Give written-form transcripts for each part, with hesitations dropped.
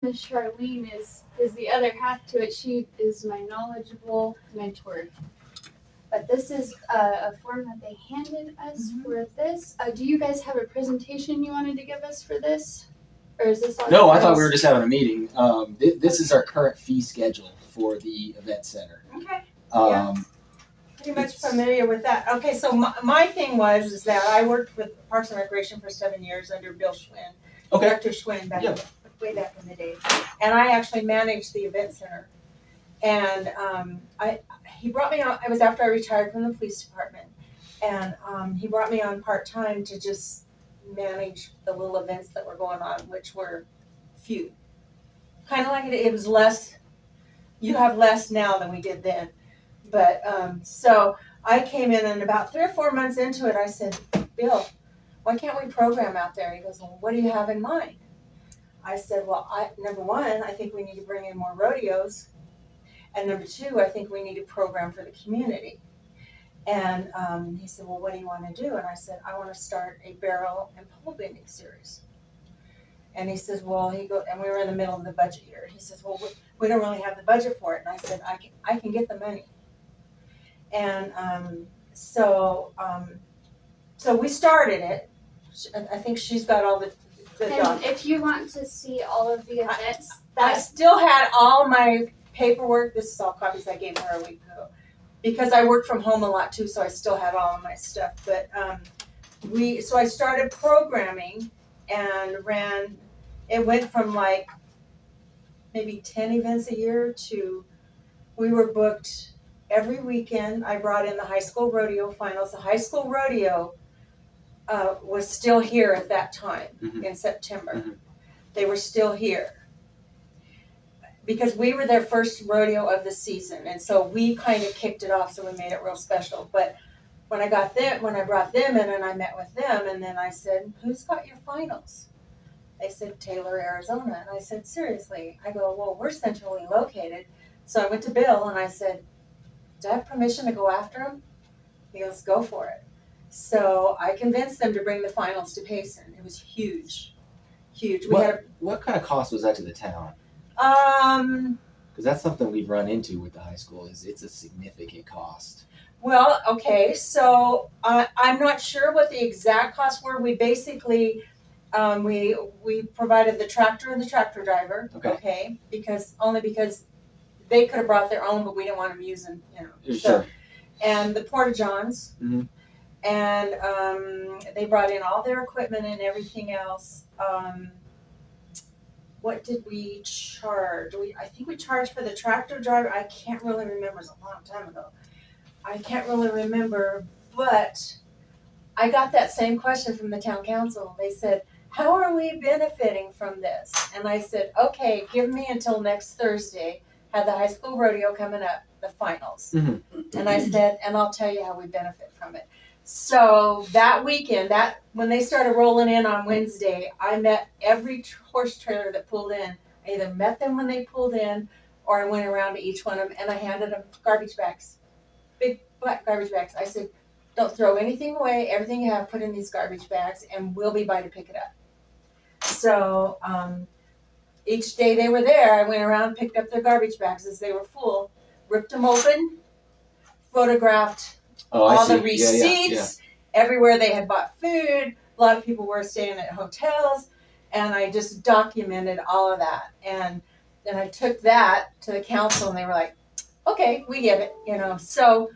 Miss Charlene is the other half to it. She is my knowledgeable mentor. But this is a form that they handed us for this. Do you guys have a presentation you wanted to give us for this? Or is this all No, I thought we were just having a meeting. This is our current fee schedule for the event center. Okay. Yeah. Pretty much familiar with that. Okay, so my thing is that I worked with Parks and Recreation for 7 years under Bill Schwinn, Director Schwinn, way back in the day. And I actually managed the event center. And he brought me on, it was after I retired from the police department. And he brought me on part-time to just manage the little events that were going on, which were few. Kind of like it was less, you have less now than we did then. But so I came in and about 3 or 4 months into it, I said, Bill, why can't we program out there? He goes, well, what do you have in mind? I said, well, number one, I think we need to bring in more rodeos. And number two, I think we need a program for the community. And he said, well, what do you want to do? And I said, I want to start a barrel and pole bending series. And he says, well, and we were in the middle of the budget year. He says, well, we don't really have the budget for it. And I said, I can get the money. And so we started it. I think she's got all the and if you want to see all of the events, I still had all my paperwork. This is all copies I gave her a week ago. Because I worked from home a lot too, so I still had all of my stuff. But so I started programming and it went from like maybe 10 events a year to, we were booked every weekend. I brought in the high school rodeo finals. The high school rodeo was still here at that time in September. They were still here because we were their first rodeo of the season, and so we kind of kicked it off. So we made it real special. But when I brought them in and I met with them, and then I said, "Who's got your finals?" They said, "Taylor, Arizona." And I said, "Seriously?" I go, "Well, we're centrally located." So I went to Bill and I said, "Do I have permission to go after them?" He goes, "Go for it." So I convinced them to bring the finals to Payson. It was huge, huge. What kind of cost was that to the town? Because that's something we've run into with the high school. It's a significant cost. Well, okay, so I'm not sure what the exact costs were. We basically we provided the tractor and the tractor driver. Okay, because they could have brought their own, but we didn't want them using, Sure. So, and the porta-johns. And they brought in all their equipment and everything else. What did we charge? I think we charged for the tractor driver. I can't really remember. It was a long time ago. I can't really remember, but I got that same question from the town council. They said, how are we benefiting from this? And I said, okay, give me until next Thursday. Had the high school rodeo coming up, the finals. And I said, and I'll tell you how we benefit from it. So that weekend, when they started rolling in on Wednesday, I met every horse trailer that pulled in. I either met them when they pulled in, or I went around to each one of them and I handed them garbage bags, big black garbage bags. I said, don't throw anything away. Everything you have, put in these garbage bags, and we'll be by to pick it up. So each day they were there, I went around, picked up their garbage bags as they were full, ripped them open, photographed all the receipts, everywhere they had bought food. A lot of people were staying at hotels, and I just documented all of that. And then I took that to the council, and they were like, okay, we get it, So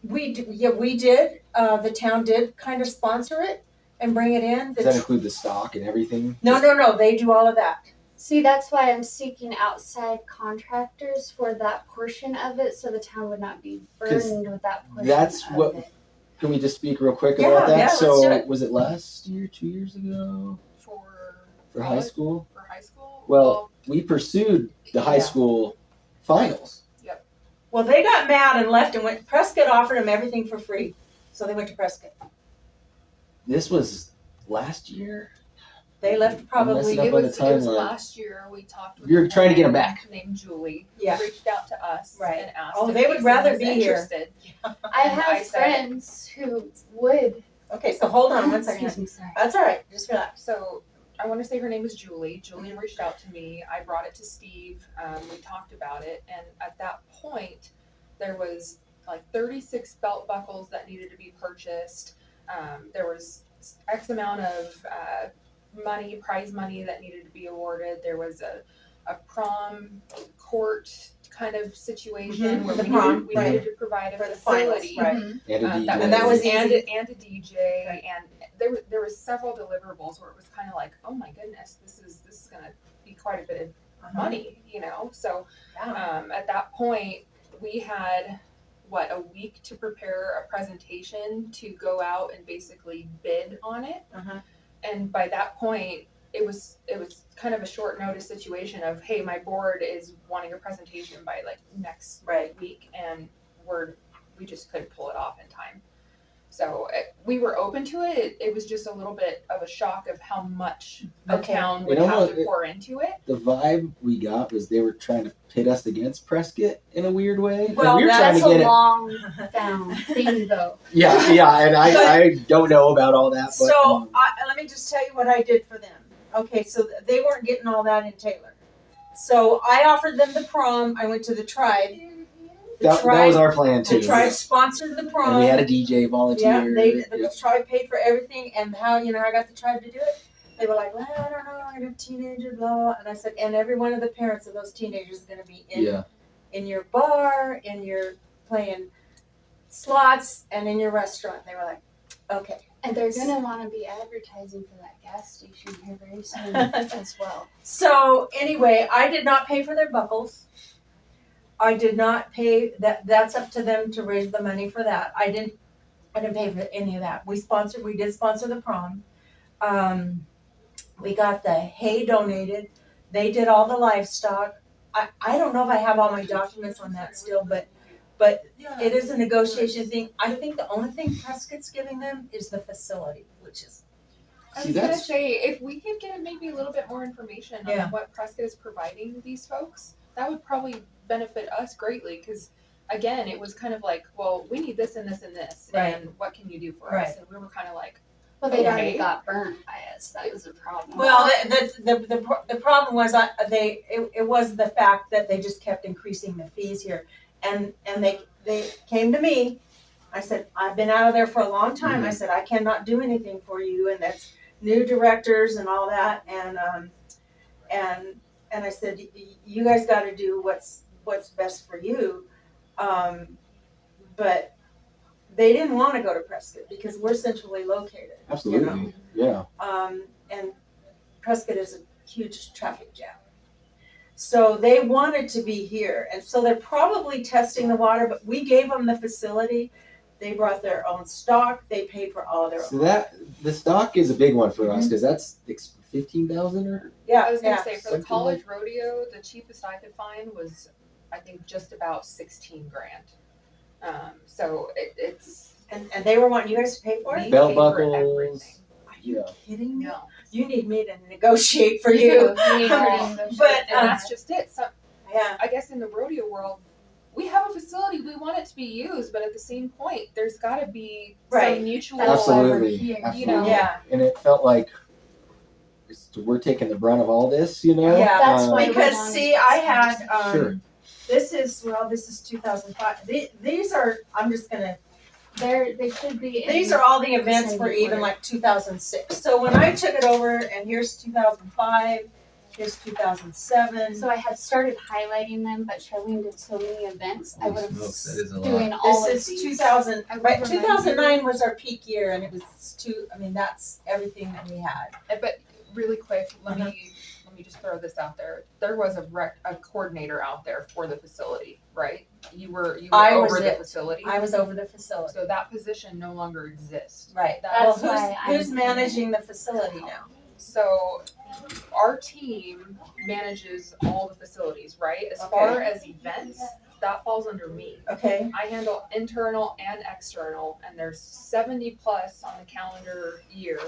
we did. The town did kind of sponsor it and bring it in. Does that include the stock and everything? No, they do all of that. See, that's why I'm seeking outside contractors for that portion of it, so the town would not be burdened with that portion of it. Can we just speak real quick about that? Yeah, so let's do it. Was it last year, 2 years ago? For high school? For high school? Well, we pursued the high school finals. Yep. Well, they got mad and left and went. Prescott offered them everything for free, so they went to Prescott. This was last year? They left probably. It was last year. We talked with You're trying to get them back. Named Julie. Yeah. Who reached out to us and asked. Oh, if they would Payson rather was be here. interested. I have friends who would. Okay, so hold on one second. Excuse me, sorry. That's all right. Just relax. So I want to say her name is Julie. Julie reached out to me. I brought it to Steve. We talked about it, and at that point, there was like 36 belt buckles that needed to be purchased. There was X amount of prize money that needed to be awarded. There was a prom court kind of situation where The we prom, needed, right. needed to provide a For the finals, facility. right. And a DJ. that was and easy. a DJ, and there was several deliverables where it was kind of like, oh my goodness, this is gonna be quite a bit of money, you know. So Yeah. at that point, we had a week to prepare a presentation to go out and basically bid on it. And by that point, it was kind of a short notice situation of, hey, my board is wanting a presentation by like next week, and we just couldn't pull it off in time. So we were open to it. It was just a little bit of a shock of how much the town would have to pour into it. The vibe we got was they were trying to pit us against Prescott in a weird way. Well, we were trying That's to get a long down thing, though. Yeah, and I don't know about all that. But, So let me just tell you what I did for them. Okay, so they weren't getting all that in Taylor. So I offered them the prom. I went to the tribe. that was our plan too. The tribe sponsored the prom. And we had a DJ volunteer. Yeah, the tribe paid for everything, and how I got the tribe to do it. They were like, well, I don't know, I'm a teenager, blah, blah. And I said, and every one of the parents of those teenagers is going to be in your bar, in your playing slots, and in your restaurant. They were like, okay. And they're going to want to be advertising for that gas station here very soon as well. So anyway, I did not pay for their buckles. I did not pay that. That's up to them to raise the money for that. I didn't pay for any of that. We did sponsor the prom. We got the hay donated. They did all the livestock. I don't know if I have all my documents on that still, but it is a negotiation thing. I think the only thing Prescott's giving them is the facility, which is. I was gonna say, if we could get maybe a little bit more information on what Prescott is providing these folks, that would probably benefit us greatly, because again, it was kind of like, well, we need this and this and this, and what can you do for us? And we were kind of like, well, they already got burned by us. That was a problem. Well, the problem was it was the fact that they just kept increasing the fees here, and they came to me. I said, I've been out of there for a long time. I said, I cannot do anything for you, and that's new directors and all that, and I said, you guys got to do what's best for you, but they didn't want to go to Prescott because we're centrally located. Absolutely, and Prescott is a huge traffic jam. So they wanted to be here, and so they're probably testing the water, but we gave them the facility. They brought their own stock. They paid for all of their own. So the stock is a big one for us, because that's $15,000 or. Yeah, I was gonna say, for the Something college rodeo, the cheapest I could find was, I think, just about $16,000. So it's and they were wanting you guys to pay for it. Belt paid for buckles. everything. Are you kidding me? No, You need me to negotiate for you. But and that's just it. So yeah, I guess in the rodeo world, we have a facility, we want it to be used, but at the same point, there's got to be some mutual. Absolutely. You know. yeah. And it felt like we're taking the brunt of all this, Yeah, that's why because see, I had Sure. This is 2005. These are They should be. these are all the events for even like 2006. So when I took it over, and here's 2005, here's 2007. So I had started highlighting them, but Charlene did so many events. I would have That is a lot. doing all This of is these. 2000. I would Right, remind 2009 was our peak year, and it was that's everything that we had. But really quick, let me just throw this out there. There was a coordinator out there for the facility, right? You were I over was the it. facility. I was over the facility. So that position no longer exists. Right. That's Well, why who's I'm- managing the facility now? So our team manages all the facilities, right? As Okay. far as events, that falls under me. Okay. I handle internal and external, and there's 70 plus on the calendar year,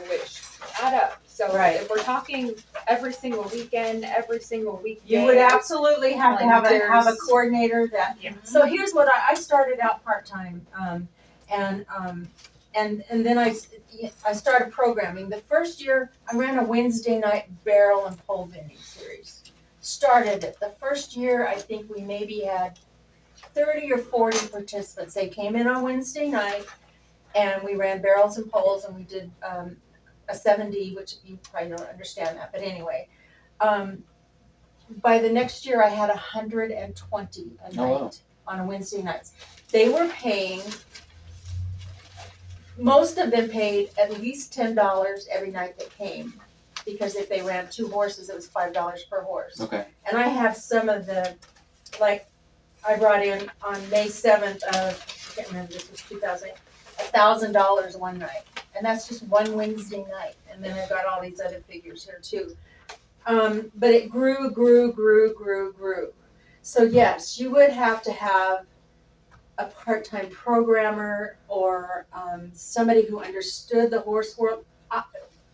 which add up. So Right. if we're talking every single weekend, every single weekday, You would absolutely have to Like, have a there's- coordinator that. Yeah. So here's what I started out part time, and and then I started programming. The first year, I ran a Wednesday night barrel and pole bending series. Started it. The first year, I think we maybe had 30 or 40 participants. They came in on Wednesday night, and we ran barrels and poles, and we did a 7D, which you probably don't understand that, but anyway. By the next year, I had 120 a night. Oh, wow. On a Wednesday nights. They were paying, most of them paid at least $10 every night they came, because if they ran 2 horses, it was $5 per horse. Okay. And I have some of the, like, I brought in on May 7th of, I can't remember, this was 2000, $1,000 one night. And that's just one Wednesday night. And then I've got all these other figures here too. But it grew. So yes, you would have to have a part-time programmer or somebody who understood the horse world.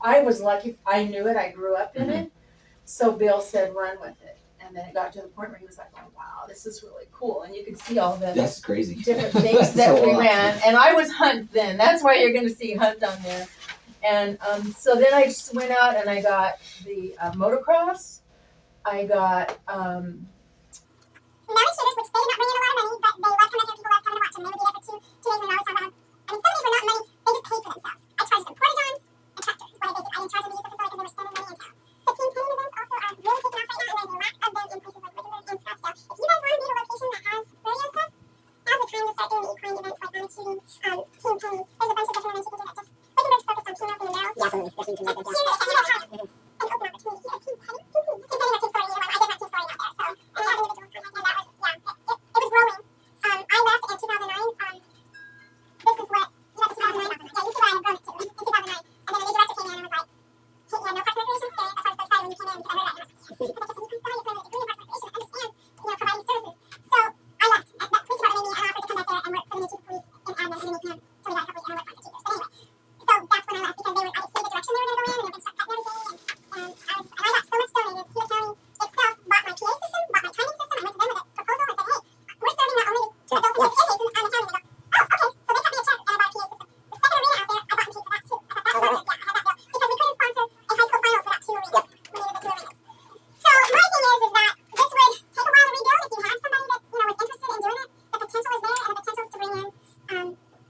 I was lucky. I knew it. I grew up in it. So Bill said, run with it. And then it got to the point where he was like, oh, wow, this is really cool. And you could see all the That's crazy. different things that we ran. And I was Hunt then. That's why you're going to see Hunt on there. And so then I just went out and I got the motocross. I got Mountain shooters, which they did not bring in a lot of money, but they love coming up here. People love coming to watch them. They would be there for 2 days when I was talking about them. I mean, some of these were not money. They just paid for themselves. I charged them porta-johns and tractors. Is what I did. I didn't charge them to use the facility because they were spending money in town. The team painting events also are really taking off right now, and there's a lot of them in places like Wickenburg and Scottsdale. If you guys want to be at a location that has rodeo stuff, now's the time to start doing the equine events like mountain shooting, team painting. There's a bunch of different events you can do that just Wickenburg's focused on team roping and barrels. Yeah, absolutely. Definitely can make that. Here they have an open opportunity. You said team penny? Team penny or team story, either one. I did not team story out there, so. And they have individuals contact, and that was, it was growing. I left in 2009. This is what, you know, 2009. Yeah, you see where I had grown it to in 2009. And then a new director came in and was like, hey, you have no parks and recreation experience. That's why I was so excited when you came in, because I heard that. And I was like, yes. But that's a new story. It's a degree in parks and recreation. It understands, you know, providing services. So I left. That police department made me an offer to come back there and work for the new chief of police in admin underneath him. So we got a couple of, and I worked for 2 years. But anyway, so that's when I left, because I could see the direction they were going to go in, and they were going to start cutting everything. And I got so much donated. Peter County itself bought my PA system, bought my timing system. I went to them with a proposal and said, hey, we're serving not only the adults and the kids on the county. They go, oh, okay. So they cut me a check and I bought a PA system. The second arena out there, I bought and paid for that too. I thought that was perfect. Yeah, I had that deal. Because we couldn't sponsor a high school finals without 2 arenas. We needed the 2 arenas. So my thing is that this would take a while to rebuild. If you had somebody that, you know, was interested in doing it, the potential is there, and the potential is to bring in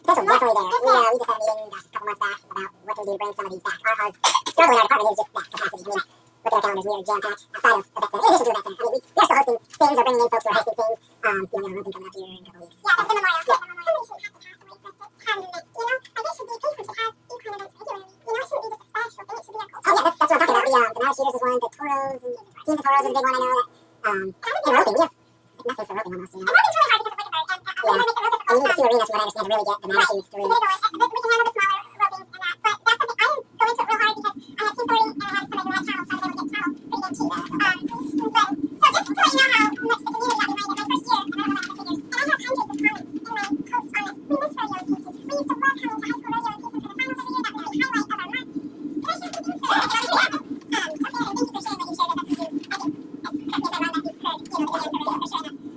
Potential's definitely there. We just had a meeting a couple months back about what can we do to bring some of these back. Our struggle in our department is just that capacity. I mean, look at our calendars, we are jam-packed outside of event center. In addition to event center, I mean, we are still hosting things or bringing in folks who are hosting things. You know, we have a roofing coming up here in a couple weeks. yeah, that's the memorial. Yeah. Somebody should have the capacity for us to have an event, you know? Like, they should be paid for to have equine events regularly. You know, it shouldn't be just a special thing. It should be a culture. Oh yeah, that's what I'm talking about. The mountain shooters is one. The toros and teams of toros is a big one. I know that. And roping, we have nothing for roping almost. You know. And roping's really hard because of Wickenburg, and we make it real difficult. And you need the 2 arenas from what I understand to really get the mountain shooters through. We can handle the smaller ropings and that, but that's something I didn't go into it real hard because I had team authority and I had somebody who had cattle, so I was able to get cattle pretty damn cheap. But so just to let you know how much the community got behind it, my first year, I don't know about the figures, and I have hundreds of comments in my posts on this. We miss rodeo in Payson. We used to love coming to high school rodeo in Payson for the finals every year. That was the highlight of our month. Can I share a few things? Okay, thank you for sharing that you shared it. That's what you, I think, correct me if I'm wrong, that you've heard, you know, the demand for rodeo for sharing that. Part of the reason I had a meeting with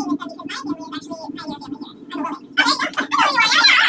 them because my family is actually pioneered family here. I'm a Williams. Okay, so you are.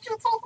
Right,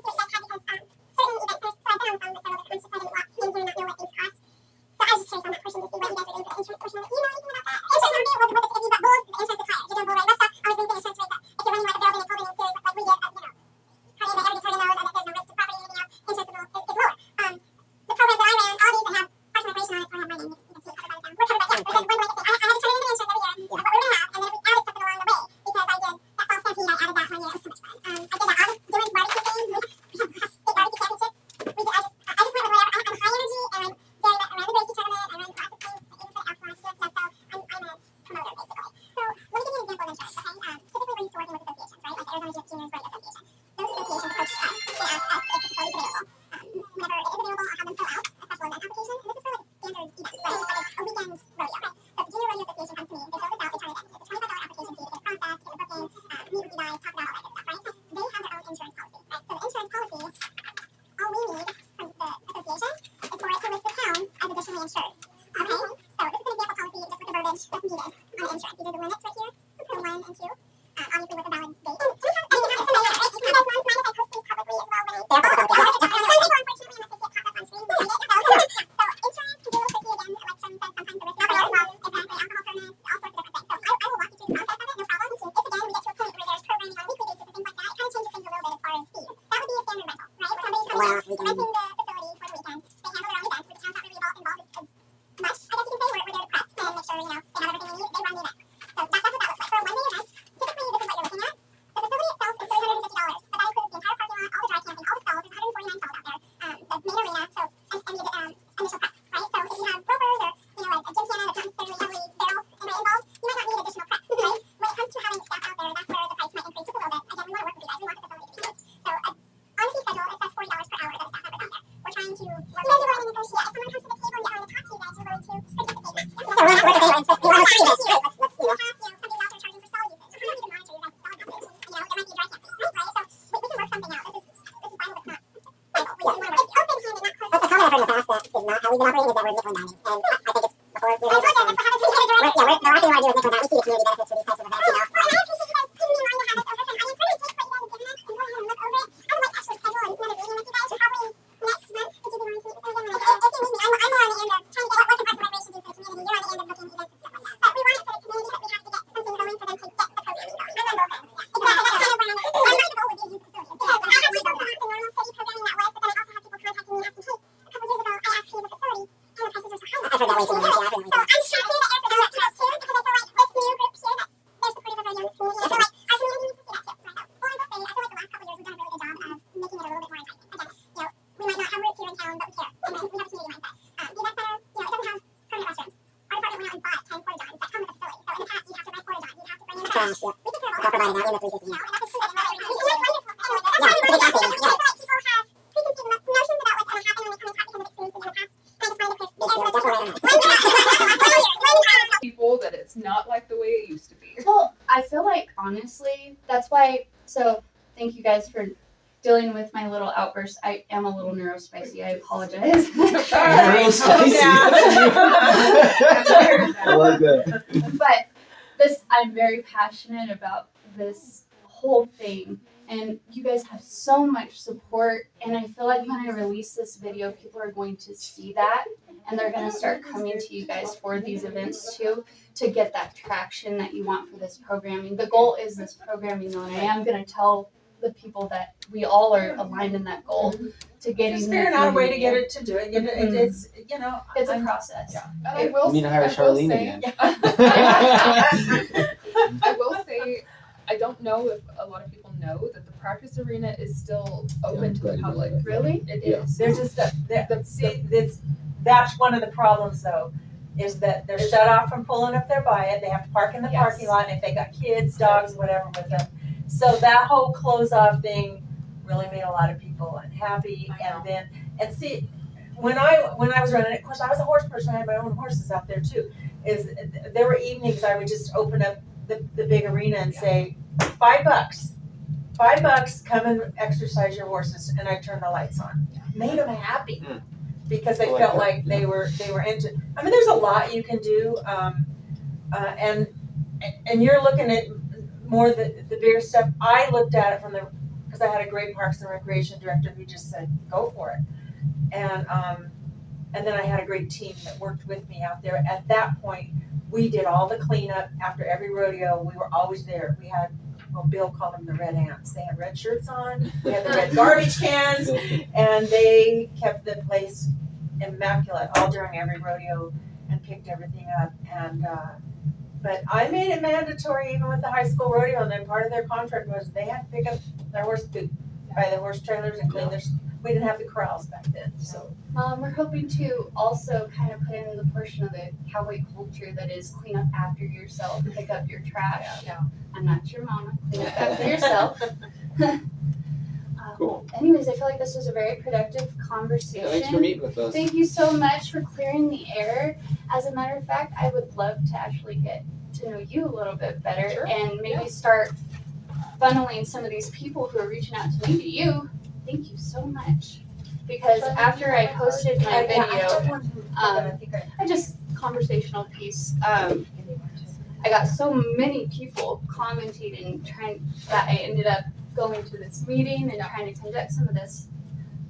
People that it's not like the way it used to be. Well, I feel like honestly, that's why. So thank you guys for dealing with my little outburst. I am a little neurospicy. I apologize. Real spicy. I like that. But I'm very passionate about this whole thing, and you guys have so much support. And I feel like when I release this video, people are going to see that, and they're going to start coming to you guys for these events too, to get that traction that you want for this programming. The goal is this programming, though, and I am going to tell the people that we all are aligned in that goal to getting. Just figuring out a way to get it to do it. It's It's a process. Yeah. And I will You need to hire I will Charlene say- again. I will say, I don't know if a lot of people know that the practice arena is still open to the public. Really? It Yeah. is. There's just that's one of the problems though, is that they're shut off from pulling up their buy it. They have to park in the Yes. parking lot, and if they got kids, dogs, whatever with them. So that whole close off thing really made a lot of people unhappy. I know. And see, when I was running it, of course I was a horse person, I had my own horses out there too. There were evenings I would just open up the big arena and say, $5. $5, come and exercise your horses, and I turned the lights on. Made them happy because they I like felt that. like they were into. I mean, there's a lot you can do, and you're looking at more the bigger stuff. I looked at it because I had a great Parks and Recreation director who just said, go for it, and then I had a great team that worked with me out there. At that point, we did all the cleanup after every rodeo. We were always there. We had, Bill called them the red ants. They had red shirts on. We had the red garbage cans, and they kept the place immaculate all during every rodeo and picked everything up. And but I made it mandatory even with the high school rodeo, and then part of their contract was they had to pick up their horse food by the horse trailers and clean their. We didn't have the corrals back then, so. We're hoping to also kind of put in the portion of the cowboy culture that is clean up after yourself, pick up your trash. Yeah. I'm not your mama. Clean up after yourself. Cool. Anyways, I feel like this was a very productive conversation. Yeah, thanks for meeting with us. Thank you so much for clearing the air. As a matter of fact, I would love to actually get to know you a little bit better Sure. and maybe start funneling some of these people who are reaching out to me to you. Thank you so much. Because after I posted my video, I just conversational piece. I got so many people commenting and trying that I ended up going to this meeting and trying to conduct some of this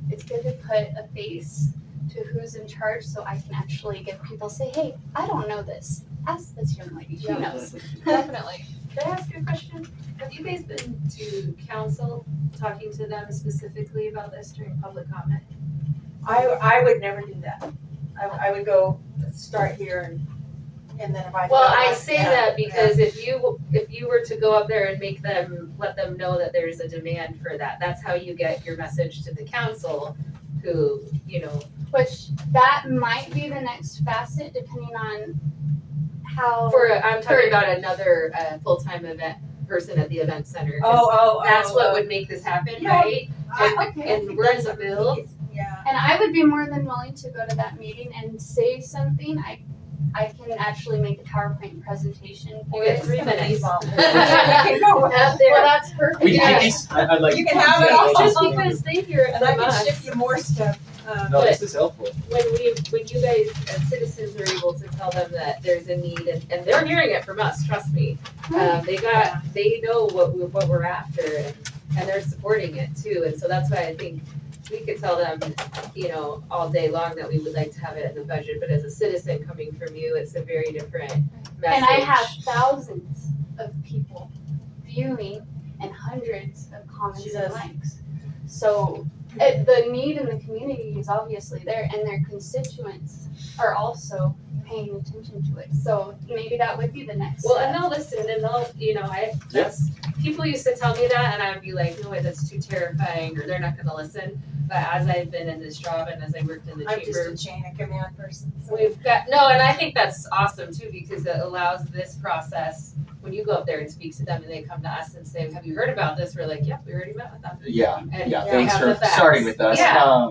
it's good to put a face to who's in charge so I can actually get people say, hey, I don't know this. Ask this young lady, she knows. Definitely. Can I ask you a question? Have you guys been to council, talking to them specifically about this during public comment? I would never do that. I would go start here and then if I. Well, felt I like- say yeah, that because if you were to go up there and let them know that there's a demand for that, that's how you get your message to the council, who, Which that might be the next facet depending on how. I'm talking about another full-time event person at the event center. 'Cause Oh. that's what would make this happen, Yeah. right? Okay. And we're in the middle. Yeah. And I would be more than willing to go to that meeting and say something. I can actually make a PowerPoint presentation for You get it. 3 minutes. You can go Out Well, there. that's perfect. We Yeah. can these. I'd like. You can have it all. Just because they hear it And I from can us. ship you more stuff. No, this is helpful. When you guys as citizens are able to tell them that there's a need, and they're hearing it from us, trust me. They know what we're after, and they're supporting it too, and so that's why I think we could tell them, all day long that we would like to have it in the budget, but as a citizen coming from you, it's a very different message. And I have thousands of people viewing and hundreds of comments She and does. likes. So the need in the community is obviously there, and their constituents are also paying attention to it. So maybe that would be the next Well, step. and they'll listen, and they'll, people used to tell me that, and I'd be like, no, that's too terrifying, or they're not gonna listen. But as I've been in this job and as I worked in the I'm just chamber, a chain of command person. So. and I think that's awesome too, because it allows this process, when you go up there and speak to them and they come to us and say, have you heard about this? We're like, yep, we already met with them. Yeah, And yeah. we Thanks have for the facts. starting with us. Yeah.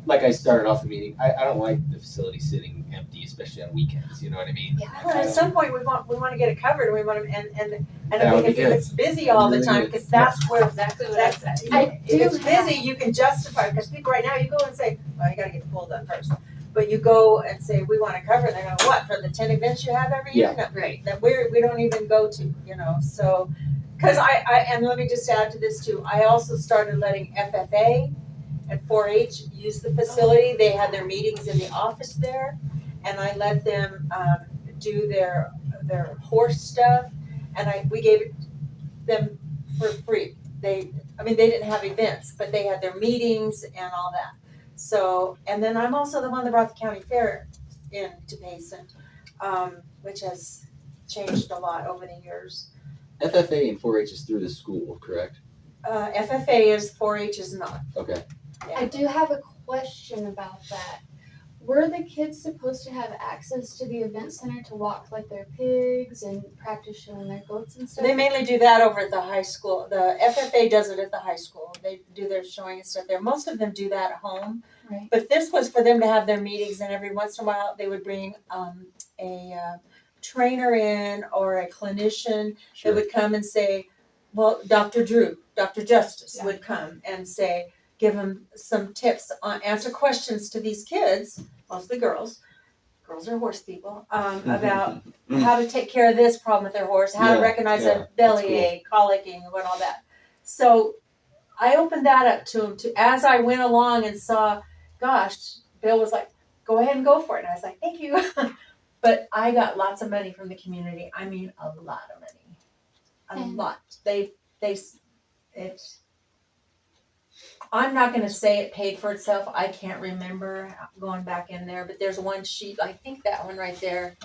Like I started off the meeting, I don't like the facility sitting empty, especially on weekends. You know what I mean? Well, at some point, we want to get it covered, and we want to, and That would if be good. it's busy all the Really time, good. because that's where, Exactly what I that's, said. I if it's do have- busy, you can justify, because people right now, you go and say, well, you gotta get the pool done first. But you go and say, we want to cover, it, they're going, what, for the 10 events you have every year? No, Right. that we don't even go to, so, because and let me just add to this too, I also started letting FFA and 4-H use the facility. They had their meetings in the office there, and I let them do their horse stuff, and we gave it them for free. They didn't have events, but they had their meetings and all that. So, and then I'm also the one that brought the county fair into Payson, which has changed a lot over the years. FFA and 4-H is through the school, correct? FFA is, 4-H is not. Okay. I do have a question about that. Were the kids supposed to have access to the event center to walk like their pigs and practice showing their goats and stuff? They mainly do that over at the high school. The FFA does it at the high school. They do their showing and stuff there. Most of them do that at home. Right. But this was for them to have their meetings, and every once in a while they would bring a trainer in or a clinician Sure. that would come and say, well, Dr. Justice Yeah. would come and say, give them some tips on, answer questions to these kids, mostly girls. Girls are horse people, about how to take care of this problem with their horse, how to Yeah, recognize yeah, a that's bellyache, colicking, and all that. So I opened that up to them as I went along and saw, gosh, Bill was like, go ahead and go for it. And I was like, thank you. But I got lots of money from the community. I mean, a lot of money. A And- lot. I'm not gonna say it paid for itself. I can't remember going back in there, but there's one sheet, I think that one right there